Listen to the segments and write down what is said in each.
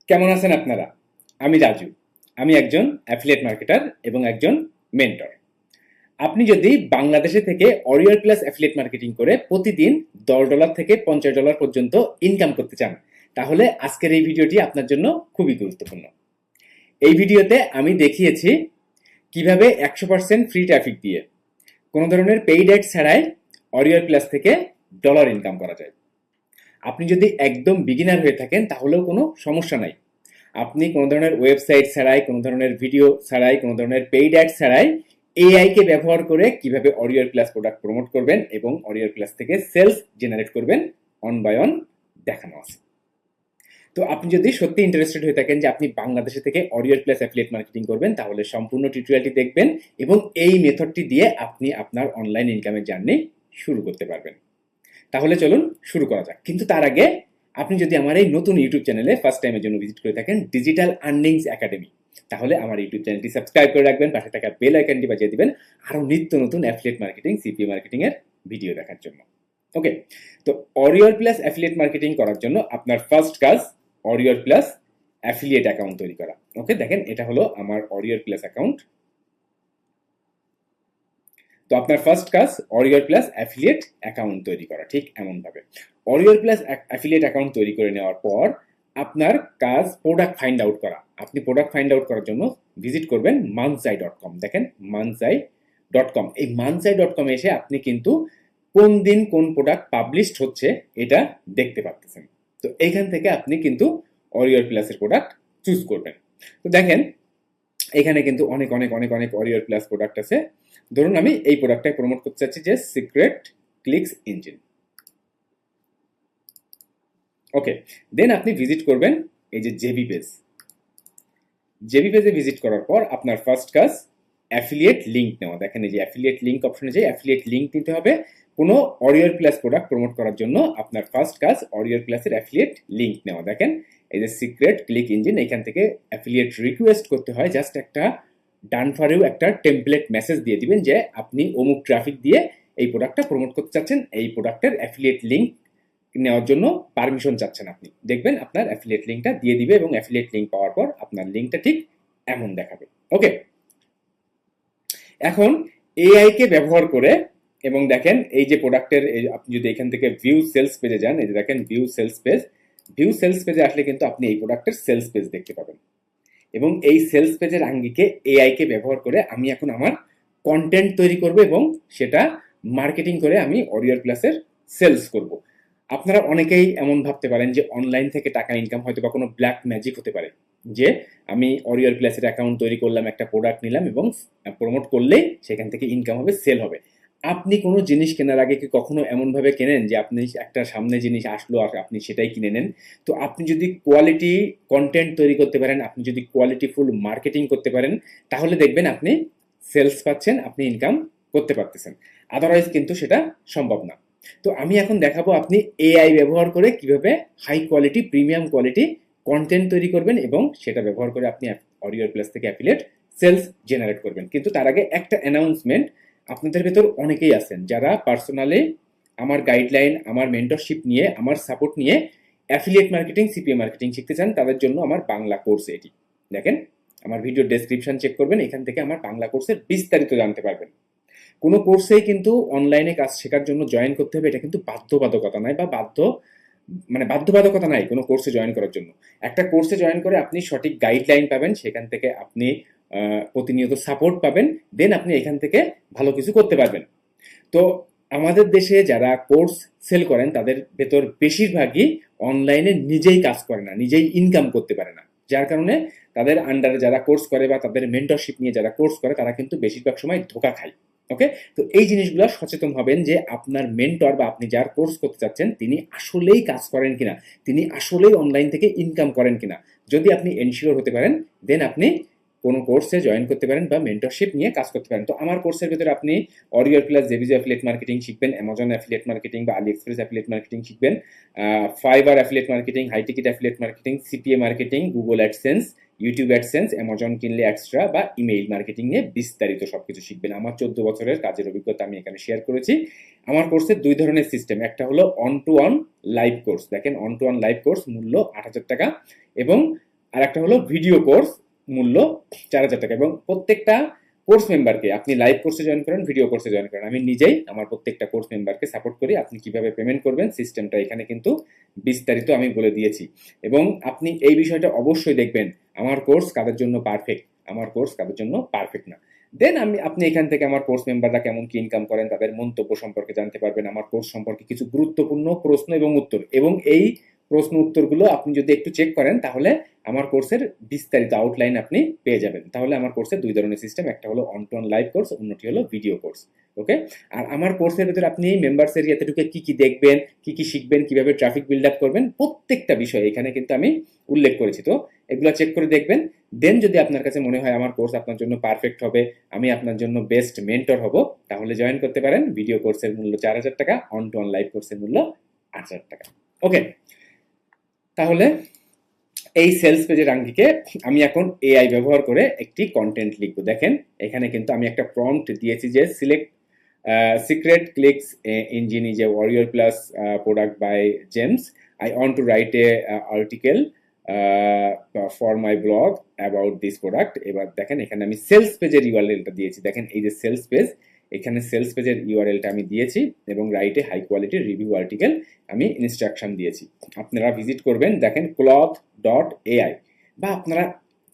কেমন আছেন আপনারা? আমি রাজু। আমি একজন অ্যাফিলিয়েট মার্কেটার এবং একজন মেন্টর। আপনি যদি বাংলাদেশে থেকে অরিয়র প্লাস অ্যাফিলিয়েট মার্কেটিং করে প্রতিদিন $10 থেকে $50 পর্যন্ত ইনকাম করতে চান, তাহলে আজকের এই ভিডিওটি আপনার জন্য খুবই গুরুত্বপূর্ণ। এই ভিডিওতে আমি দেখিয়েছি কিভাবে 100% ফ্রি ট্রাফিক দিয়ে কোনো ধরনের পেইড অ্যাড ছাড়াই অরিয়র প্লাস থেকে ডলার ইনকাম করা যায়। আপনি যদি একদম বিগিনার হয়ে থাকেন তাহলেও কোনো সমস্যা নাই। আপনি কোনো ধরনের ওয়েবসাইট ছাড়াই, কোনো ধরনের ভিডিও ছাড়াই, কোনো ধরনের পেইড অ্যাড ছাড়াই এআই কে ব্যবহার করে কিভাবে অরিয়র প্লাস প্রোডাক্ট প্রমোট করবেন এবং অরিয়র প্লাস থেকে সেলস জেনারেট করবেন অন বাই অন দেখানো আছে। তো আপনি যদি সত্যি ইন্টারেস্টেড হয়ে থাকেন যে আপনি বাংলাদেশে থেকে অরিয়র প্লাস অ্যাফিলিয়েট মার্কেটিং করবেন, তাহলে সম্পূর্ণ টিউটোরিয়ালটি দেখবেন এবং এই মেথডটি দিয়ে আপনি আপনার অনলাইন ইনকামের জার্নি শুরু করতে পারবেন। তাহলে চলুন শুরু করা যাক। কিন্তু তার আগে আপনি যদি আমার এই নতুন ইউটিউব চ্যানেলে ফার্স্ট টাইমের জন্য ভিজিট করে থাকেন, ডিজিটাল আর্নিংস একাডেমি, তাহলে আমার ইউটিউব চ্যানেলটি সাবস্ক্রাইব করে রাখবেন, পাশে থাকা বেল আইকনটি বাজিয়ে দিবেন আরো নিত্য নতুন অ্যাফিলিয়েট মার্কেটিং, সিপিএ মার্কেটিং এর ভিডিও দেখার জন্য। ওকে, তো অরিয়র প্লাস অ্যাফিলিয়েট মার্কেটিং করার জন্য আপনার ফার্স্ট কাজ অরিয়র প্লাস অ্যাফিলিয়েট অ্যাকাউন্ট তৈরি করা। ওকে, দেখেন এটা হলো আমার অরিয়র প্লাস অ্যাকাউন্ট। তো আপনার ফার্স্ট কাজ অরিয়র প্লাস অ্যাফিলিয়েট অ্যাকাউন্ট তৈরি করা, ঠিক এমন ভাবে। অরিয়র প্লাস অ্যাফিলিয়েট অ্যাকাউন্ট তৈরি করে নেওয়ার পর আপনার কাজ প্রোডাক্ট ফাইন্ড আউট করা। আপনি প্রোডাক্ট ফাইন্ড আউট করার জন্য ভিজিট করবেন মানসাই.com। দেখেন মানসাই.com, এই মানসাই.com এসে আপনি কিন্তু কোন দিন কোন প্রোডাক্ট পাবলিশড হচ্ছে এটা দেখতে পাচ্ছেন। তো এইখান থেকে আপনি কিন্তু অরিয়র প্লাসের প্রোডাক্ট চুজ করবেন। তো দেখেন এখানে কিন্তু অনেক অনেক অনেক অনেক অরিয়র প্লাস প্রোডাক্ট আছে। ধরুন আমি এই প্রোডাক্টটাই প্রমোট করতে চাচ্ছি, যে সিক্রেট ক্লিকস ইঞ্জিন। ওকে, দেন আপনি ভিজিট করবেন এই যে জেবি পেজ। জেবি পেজে ভিজিট করার পর আপনার ফার্স্ট কাজ অ্যাফিলিয়েট লিঙ্ক নেওয়া। দেখেন এই যে অ্যাফিলিয়েট লিঙ্ক অপশনে যে অ্যাফিলিয়েট লিঙ্ক নিতে হবে কোনো অরিয়র প্লাস প্রোডাক্ট প্রমোট করার জন্য। আপনার ফার্স্ট কাজ অরিয়র প্লাসের অ্যাফিলিয়েট লিঙ্ক নেওয়া। দেখেন এই যে সিক্রেট ক্লিক ইঞ্জিন, এখান থেকে অ্যাফিলিয়েট রিকোয়েস্ট করতে হয়। জাস্ট একটা ডান ফারেও একটা টেমপ্লেট মেসেজ দিয়ে দিবেন যে আপনি অমুক ট্রাফিক দিয়ে এই প্রোডাক্টটা প্রমোট করতে চাচ্ছেন, এই প্রোডাক্টের অ্যাফিলিয়েট লিঙ্ক নেওয়ার জন্য পারমিশন চাচ্ছেন আপনি। দেখবেন আপনার অ্যাফিলিয়েট লিঙ্কটা দিয়ে দিবে এবং অ্যাফিলিয়েট লিঙ্ক পাওয়ার পর আপনার লিঙ্কটা ঠিক এমন দেখাবে। ওকে, এখন এআই কে ব্যবহার করে এবং দেখেন এই যে প্রোডাক্টের, আপনি যদি এখান থেকে ভিউ সেলস পেজে যান, এই যে দেখেন view sales page. View sales পেজে আসলে কিন্তু আপনি এই প্রোডাক্টের সেলস পেজ দেখতে পাবেন এবং এই সেলস পেজের আঙ্গিকে এআই কে ব্যবহার করে আমি এখন আমার কন্টেন্ট তৈরি করব এবং সেটা মার্কেটিং করে আমি অরিয়র প্লাসের সেলস করব। আপনারা অনেকেই এমন ভাবতে পারেন যে অনলাইন থেকে টাকা ইনকাম হয়তো বা কোনো ব্ল্যাক ম্যাজিক হতে পারে, যে আমি অরিয়র প্লাসের অ্যাকাউন্ট তৈরি করলাম, একটা প্রোডাক্ট নিলাম এবং প্রমোট করলেই সেখান থেকে ইনকাম হবে, সেল হবে। আপনি কোনো জিনিস কেনার আগে কি কখনো এমনভাবে কেনেন যে আপনি একটা সামনে জিনিস আসলো আর আপনি সেটাই কিনে নেন? তো আপনি যদি কোয়ালিটি কন্টেন্ট তৈরি করতে পারেন, আপনি যদি কোয়ালিটিফুল মার্কেটিং করতে পারেন, তাহলে দেখবেন আপনি সেলস পাচ্ছেন, আপনি ইনকাম করতে পারতেছেন। আদারওয়াইজ কিন্তু সেটা সম্ভব না। তো আমি এখন দেখাবো আপনি এআই ব্যবহার করে কিভাবে high quality, premium quality content তৈরি করবেন এবং সেটা ব্যবহার করে আপনি অরিয়র প্লাস থেকে অ্যাফিলিয়েট সেলস জেনারেট করবেন। কিন্তু তার আগে একটা অ্যানাউন্সমেন্ট, আপনাদের ভেতর অনেকেই আছেন যারা পার্সোনালি আমার গাইডলাইন, আমার মেন্টরশিপ নিয়ে, আমার সাপোর্ট নিয়ে অ্যাফিলিয়েট মার্কেটিং, সিপিএ মার্কেটিং শিখতে চান। তাদের জন্য আমার বাংলা কোর্স এটি। দেখেন আমার ভিডিও ডেসক্রিপশন চেক করবেন, এখান থেকে আমার বাংলা কোর্সের বিস্তারিত জানতে পারবেন। কোনো কোর্সেই কিন্তু অনলাইনে কাজ শেখার জন্য জয়েন করতে হবে এটা কিন্তু বাধ্যবাধকতা নাই, বা বাধ্যবাধকতা নাই কোনো কোর্সে জয়েন করার জন্য। একটা কোর্সে জয়েন করে আপনি সঠিক গাইডলাইন পাবেন, সেখান থেকে আপনি প্রতিনিয়ত সাপোর্ট পাবেন, দেন আপনি এখান থেকে ভালো কিছু করতে পারবেন। তো আমাদের দেশে যারা কোর্স সেল করেন তাদের ভেতর বেশিরভাগই অনলাইনে নিজেই কাজ করে না, নিজেই ইনকাম করতে পারে না, যার কারণে তাদের আন্ডারে যারা কোর্স করে বা তাদের মেন্টরশিপ নিয়ে যারা কোর্স করে তারা কিন্তু বেশিরভাগ সময় ধোকা খায়। ওকে, তো এই জিনিসগুলো সচেতন হবেন যে আপনার মেন্টর বা আপনি যার কোর্স করতে চাচ্ছেন তিনি আসলেই কাজ করেন কিনা, তিনি আসলেই অনলাইন থেকে ইনকাম করেন কিনা। যদি আপনি এনশিওর হতে পারেন দেন আপনি কোনো কোর্সে জয়েন করতে পারেন বা মেন্টরশিপ নিয়ে কাজ করতে পারেন। তো আমার কোর্সের ভিতরে আপনি অরিয়র প্লাস জেবিজো অ্যাফিলিয়েট মার্কেটিং শিখবেন, অ্যামাজন অ্যাফিলিয়েট মার্কেটিং বা আলি এক্সপ্রেস অ্যাফিলিয়েট মার্কেটিং শিখবেন, Fiverr affiliate marketing, high ticket affiliate marketing, CPA marketing, Google AdSense, YouTube AdSense, Amazon Kindle extra বা ইমেইল মার্কেটিং নিয়ে বিস্তারিত সবকিছু শিখবেন। আমার 14 বছরের কাজের অভিজ্ঞতা আমি এখানে শেয়ার করেছি। আমার কোর্সের দুই ধরনের সিস্টেম, একটা হলো one to one live course. দেখেন one to one live course মূল্য 8,000 টাকা এবং আর একটা হলো ভিডিও কোর্স, মূল্য 4,000 টাকা। এবং প্রত্যেকটা কোর্স মেম্বারকে, আপনি লাইভ কোর্সে জয়েন করেন, ভিডিও কোর্সে জয়েন করেন, আমি নিজেই আমার প্রত্যেকটা কোর্স মেম্বারকে সাপোর্ট করি। আপনি কিভাবে পেমেন্ট করবেন সিস্টেমটা এখানে কিন্তু বিস্তারিত আমি বলে দিয়েছি। এবং আপনি এই বিষয়টা অবশ্যই দেখবেন, আমার কোর্স কাদের জন্য পারফেক্ট, আমার কোর্স কাদের জন্য পারফেক্ট না। দেন আপনি এখান থেকে আমার কোর্স মেম্বাররা কেমন কি ইনকাম করেন তাদের মন্তব্য সম্পর্কে জানতে পারবেন, আমার কোর্স সম্পর্কে কিছু গুরুত্বপূর্ণ প্রশ্ন এবং উত্তর, এবং এই প্রশ্ন উত্তরগুলো আপনি যদি একটু চেক করেন তাহলে আমার কোর্সের বিস্তারিত আউটলাইন আপনি পেয়ে যাবেন। তাহলে আমার কোর্সের দুই ধরনের সিস্টেম, একটা হলো one to one live course, অন্যটি হলো ভিডিও কোর্স। ওকে। আর আমার কোর্সের ভিতরে আপনি মেম্বার্স এরিয়াতে ঢুকে কি কি দেখবেন, কি কি শিখবেন, কিভাবে ট্রাফিক বিল্ড আপ করবেন, প্রত্যেকটা বিষয় এখানে কিন্তু আমি উল্লেখ করেছি। তো এগুলো চেক করে দেখবেন। দেন যদি আপনার কাছে মনে হয় আমার কোর্স আপনার জন্য পারফেক্ট হবে, আমি আপনার জন্য বেস্ট মেন্টর হব, তাহলে জয়েন করতে পারেন। ভিডিও কোর্সের মূল্য 4,000 টাকা, অন টু অন লাইভ কোর্সের মূল্য 8,000 টাকা। ওকে। তাহলে এই সেলস পেজের আঙ্গিকে আমি এখন এআই ব্যবহার করে একটি কন্টেন্ট লিখবো। দেখেন এখানে কিন্তু আমি একটা প্রম্পট দিয়েছি যে select secret clicks engine is a Warrior plus product by James, I want to write a article for my blog about this product. এবার দেখেন এখানে আমি সেলস পেজের ইউআরএলটা দিয়েছি। দেখেন এই যে সেলস পেজ, এখানে সেলস পেজের ইউআরএলটা আমি দিয়েছি এবং রাইটে হাই কোয়ালিটির রিভিউ আর্টিকেল আমি ইনস্ট্রাকশন দিয়েছি। আপনারা ভিজিট করবেন, দেখেন cloth.ai, বা আপনারা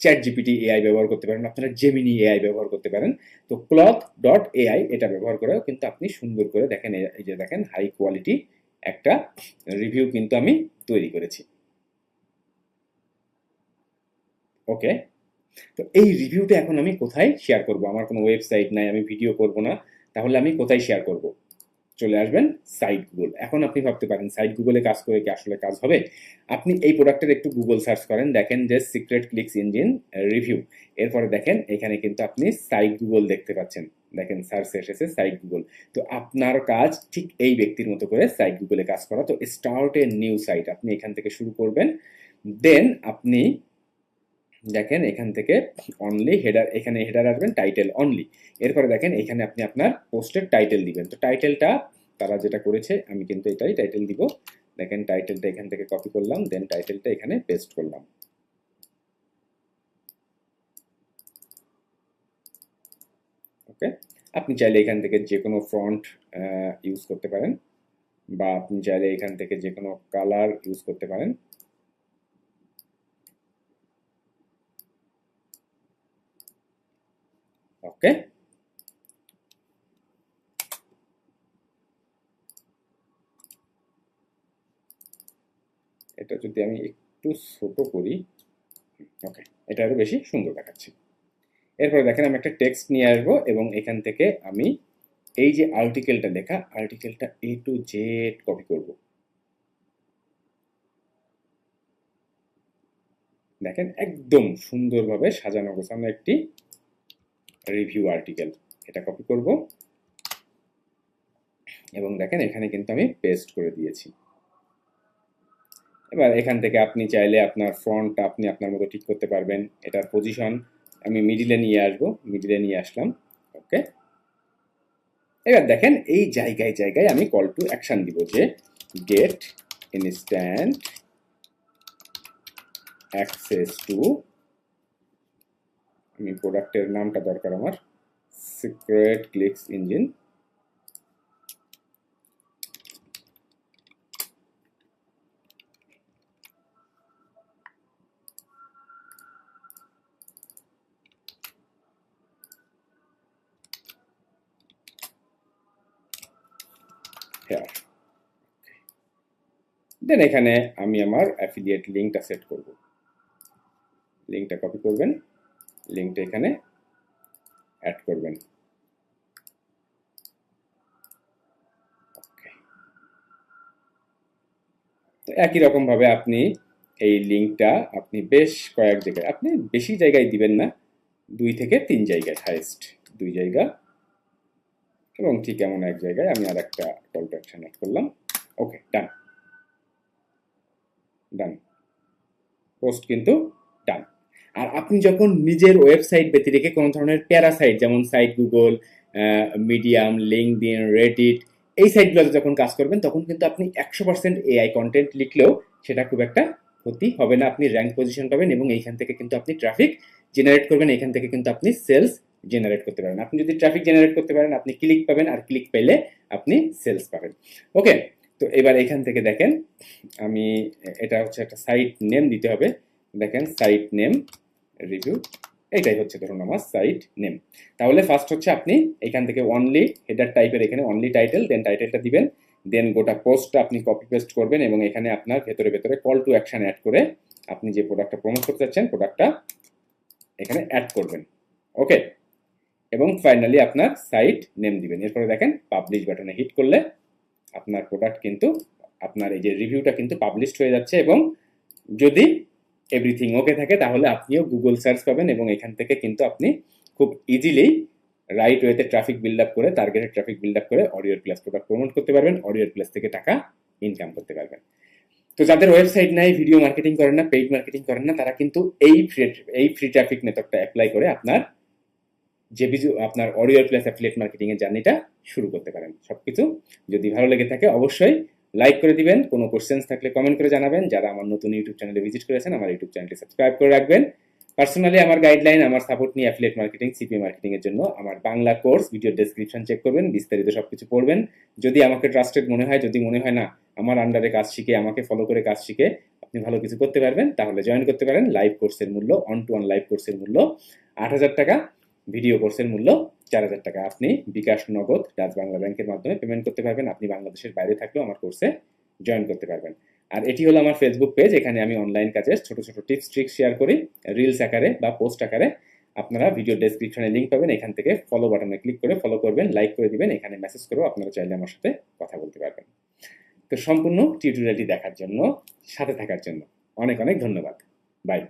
চ্যাট জিপিটি এআই ব্যবহার করতে পারেন, আপনারা জেমিনি এআই ব্যবহার করতে পারেন। তো cloth.ai এটা ব্যবহার করেও কিন্তু আপনি সুন্দর করে দেখেন, এই যে দেখেন হাই কোয়ালিটি একটা রিভিউ কিন্তু আমি তৈরি করেছি। ওকে। তো এই রিভিউটা এখন আমি কোথায় শেয়ার করব? আমার কোনো ওয়েবসাইট নাই, আমি ভিডিও করব না, তাহলে আমি কোথায় শেয়ার করব? চলে আসবেন সাইট গুগল। এখন আপনি ভাবতে পারেন সাইট গুগলে কাজ করে কি আসলে কাজ হবে? আপনি এই প্রোডাক্টের একটু গুগল সার্চ করেন, দেখেন যে সিক্রেট ক্লিকস ইঞ্জিন রিভিউ, এরপরে দেখেন এখানে কিন্তু আপনি সাইট গুগল দেখতে পাচ্ছেন। দেখেন সার্চে এসেছে সাইট গুগল। তো আপনার কাজ ঠিক এই ব্যক্তির মতো করে সাইট গুগলে কাজ করা। তো স্টার্ট এ নিউ সাইট, আপনি এখান থেকে শুরু করবেন। দেন আপনি দেখেন এখান থেকে অনলি হেডার, এখানে হেডার আসবেন, টাইটেল অনলি। এরপরে দেখেন এখানে আপনি আপনার পোস্টের টাইটেল দিবেন। তো টাইটেলটা তারা যেটা করেছে আমি কিন্তু এটাই টাইটেল দিব। দেখেন টাইটেলটা এখান থেকে কপি করলাম, দেন টাইটেলটা এখানে পেস্ট করলাম। ওকে। আপনি চাইলে এখান থেকে যে কোনো ফন্ট ইউজ করতে পারেন, বা আপনি চাইলে এখান থেকে যে কোনো কালার ইউজ করতে পারেন। ওকে। এটা যদি আমি একটু ছোট করি, ওকে, এটা আরো বেশি সুন্দর দেখাচ্ছে। এরপরে দেখেন আমি একটা টেক্সট নিয়ে আসবো এবং এখান থেকে আমি এই যে আর্টিকেলটা লেখা, আর্টিকেলটা এ টু জেড কপি করব। দেখেন একদম সুন্দরভাবে সাজানো গোছানো একটি রিভিউ আর্টিকেল, এটা কপি করব এবং দেখেন এখানে কিন্তু আমি পেস্ট করে দিয়েছি। এবার এখান থেকে আপনি চাইলে আপনার ফন্ট আপনি আপনার মতো ঠিক করতে পারবেন। এটার পজিশন আমি মিডিলে নিয়ে আসবো, মিডিলে নিয়ে আসলাম। ওকে। এবার দেখেন এই জায়গায় জায়গায় আমি কল টু অ্যাকশন দিব যে গেট ইনস্ট্যান্ট অ্যাক্সেস টু, আমি প্রোডাক্টের নামটা দরকার আমার, সিক্রেট ক্লিকস ইঞ্জিন হেয়ার। দেন এখানে আমি আমার অ্যাফিলিয়েট লিঙ্কটা সেট করব। লিঙ্কটা কপি করবেন, লিঙ্কটা এখানে অ্যাড করবেন। তো একই রকম ভাবে আপনি এই লিঙ্কটা আপনি বেশ কয়েক জায়গায়, আপনি বেশি জায়গায় দিবেন না, 2 থেকে 3 জায়গায়, হাইয়েস্ট 2 জায়গা, এবং ঠিক এমন এক জায়গায় আমি আর একটা কল টু অ্যাকশন অ্যাড করলাম। ওকে, ডান ডান, পোস্ট কিন্তু ডান। আর আপনি যখন নিজের ওয়েবসাইট ব্যতি রেখে কোনো ধরনের প্যারাসাইট যেমন site Google, Medium, LinkedIn, Reddit, এই সাইটগুলোতে যখন কাজ করবেন তখন কিন্তু আপনি 100% এআই কন্টেন্ট লিখলেও সেটা খুব একটা ক্ষতি হবে না, আপনি র্যাঙ্ক পজিশন পাবেন এবং এইখান থেকে কিন্তু আপনি ট্রাফিক জেনারেট করবেন, এখান থেকে কিন্তু আপনি সেলস জেনারেট করতে পারেন। আপনি যদি ট্রাফিক জেনারেট করতে পারেন আপনি ক্লিক পাবেন, আর ক্লিক পেলে আপনি সেলস পাবেন। ওকে, তো এবার এখান থেকে দেখেন আমি, এটা হচ্ছে একটা সাইট নেম দিতে হবে। দেখেন সাইট নেম রিভিউ, এটাই হচ্ছে ধরুন আমার সাইট নেম। তাহলে ফার্স্ট হচ্ছে আপনি এখান থেকে অনলি হেডার টাইপের এখানে অনলি টাইটেল, দেন টাইটেলটা দিবেন, দেন গোটা পোস্টটা আপনি কপি পেস্ট করবেন এবং এখানে আপনার ভেতরে ভেতরে কল টু অ্যাকশন অ্যাড করে আপনি যে প্রোডাক্টটা প্রমোট করতে চাচ্ছেন প্রোডাক্টটা এখানে অ্যাড করবেন। ওকে, এবং ফাইনালি আপনার সাইট নেম দিবেন। এরপরে দেখেন পাবলিশ বাটনে হিট করলে আপনার প্রোডাক্ট কিন্তু, আপনার এই যে রিভিউটা কিন্তু পাবলিশড হয়ে যাচ্ছে। এবং যদি এভরিথিং ওকে থাকে তাহলে আপনিও গুগল সার্চ পাবেন এবং এখান থেকে কিন্তু আপনি খুব ইজিলি রাইট ওয়েতে ট্রাফিক বিল্ড আপ করে, টার্গেটেড ট্রাফিক বিল্ড আপ করে অডিও প্লাস প্রোডাক্ট প্রমোট করতে পারবেন, অডিও প্লাস থেকে টাকা ইনকাম করতে পারবেন। তো যাদের ওয়েবসাইট নাই, ভিডিও মার্কেটিং করেন না, পেইড মার্কেটিং করেন না, তারা কিন্তু এই ফ্রি ট্রাফিক মেথডটা অ্যাপ্লাই করে আপনার আপনার অডিও প্লাস অ্যাফিলিয়েট মার্কেটিং এর জার্নিটা শুরু করতে পারেন। সবকিছু যদি ভালো লেগে থাকে অবশ্যই লাইক করে দিবেন, কোনো কোশ্চেন্স থাকলে কমেন্ট করে জানাবেন। যারা আমার নতুন ইউটিউব চ্যানেলে ভিজিট করেছেন আমার ইউটিউব চ্যানেলটি সাবস্ক্রাইব করে রাখবেন। পার্সোনালি আমার গাইডলাইন, আমার সাপোর্ট নিয়ে অ্যাফিলিয়েট মার্কেটিং, সিপি মার্কেটিং এর জন্য আমার Bangla course video description check করবেন, বিস্তারিত সবকিছু পড়বেন। যদি আমাকে ট্রাস্টেড মনে হয়, যদি মনে হয় না আমার আন্ডারে কাজ শিখে, আমাকে ফলো করে কাজ শিখে আপনি ভালো কিছু করতে পারবেন, তাহলে জয়েন করতে পারেন। লাইভ কোর্সের মূল্য, অন টু অন লাইভ কোর্সের মূল্য ৮,০০০ টাকা, ভিডিও কোর্সের মূল্য ৪,০০০ টাকা। আপনি বিকাশ, নগদ, ডাচ বাংলা ব্যাংকের মাধ্যমে পেমেন্ট করতে পারবেন। আপনি বাংলাদেশের বাইরে থাকলেও আমার কোর্সে জয়েন করতে পারবেন। আর এটি হলো আমার ফেসবুক পেজ, এখানে আমি অনলাইন কাজের ছোট ছোট টিপস ট্রিক্স শেয়ার করি রিলস আকারে বা পোস্ট আকারে। আপনারা ভিডিও ডেসক্রিপশনে লিঙ্ক পাবেন, এখান থেকে ফলো বাটনে ক্লিক করে ফলো করবেন, লাইক করে দিবেন। এখানে মেসেজ করেও আপনারা চাইলে আমার সাথে কথা বলতে পারবেন। তো সম্পূর্ণ টিউটোরিয়ালটি দেখার জন্য, সাথে থাকার জন্য অনেক অনেক ধন্যবাদ। বাই।